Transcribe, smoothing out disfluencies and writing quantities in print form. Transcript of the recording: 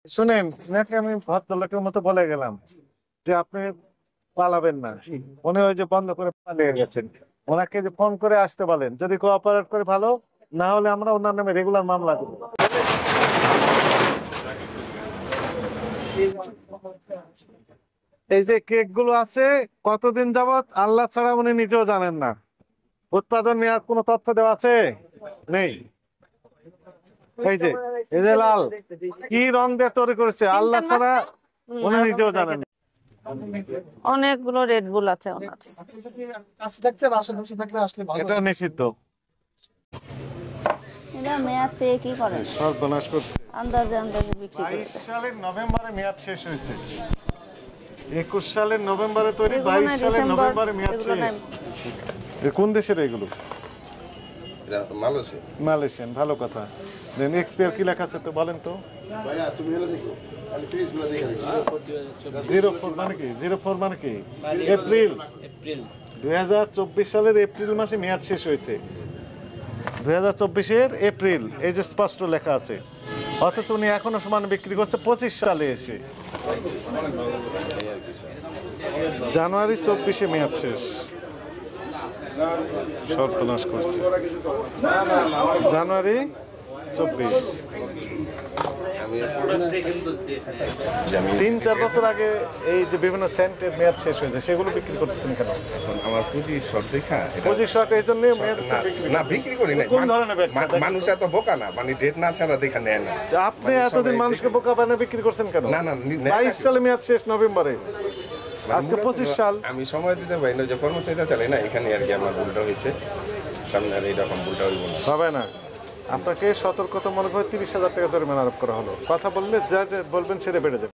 শুনেন, নাকি আমি ভদ্রলোকের মতো বলে গেলাম যে আপনি পালাবেন না, উনি ওই যে বন্ধ করে পালিয়ে গেছেন। ওনাকে যে ফোন করে আসতে বলেন, যদি কোঅপারেট করে ভালো, না হলে আমরা ওনার নামে রেগুলার মামলা দেবো। এই যে কেক গুলো আছে, কতদিন যাবত আল্লাহ ছাড়া উনি নিজেও জানেন না। উৎপাদন মেয়াদ কোনো তথ্য দেওয়া আছে? নেই। এই যে এই যে লাল, কি রং দিয়ে তৈরি করেছে আল্লাহ ছাড়া উনি নিজেও জানেন না। অনেকগুলো রেড বুল আছে ওনার। এটা নিষিদ্ধ। এটা মেয়াদ চেয়ে কি করেন? সর্বনাশ করছে। আন্দাজে আন্দাজে বিক্রি করে 22 দেয়। সালের নভেম্বরে মেয়াদ শেষ হয়েছে। 21 সালের নভেম্বরে তৈরি, এগুলো 22 নাই সালের ডিসেম্বর, নভেম্বরে মেয়াদ এগুলো নাই। শেষ। কোন দেশের এগুলো? মালয়েশিয়ান। ভালো কথা। দেন এক্সপায়ার কি লেখা আছে তো বলেন তো। 04 মানে কি? 04 মানে কি? এপ্রিল 2024 সালের এপ্রিল মাসে মেয়াদ শেষ হয়েছে। 2024-এর এপ্রিল, এই যে স্পষ্ট লেখা আছে। অথচ উনি এখনো সমান বিক্রি করছে 25 সালে এসে। জানুয়ারি 24-এ মেয়াদ শেষ। সর্বনাশ করছে। জানুয়ারি 24। 3-4 বছর আগে এই যে বিভিন্ন সেন্টের মেয়াদ শেষ হয়েছে, সেগুলো বিক্রি করতেছেন কেন? আমার পুঁজি শর্ট দেখা 25 শর্ট এই জন্য মেয়াদ না বিক্রি করি না। কোন ধরনের ব্যাখ্যা? মানুষ এত বোকা না, মানে ডেট না ছাড়া দেখা নেয় না। আপনি এতদিন মানুষকে বোকা বানিয়ে বিক্রি করছেন কেন? না, না, 22 সালে মেয়াদ শেষ নভেম্বরে, আজকে 25 সাল। আমি সময় দিতে পারি না, যে কর্মচারীরা চালাই না, এখানে আর কি আমার ভুলটা হয়েছে। সামনে আর এইরকম ভুলটা হইব না। হবে না। আপনাকে সতর্কতামূলক 30,000 টাকা জরিমানা আরোপ করা হলো। কথা বললে যা বলবেন সেটা বেড়ে যাবে।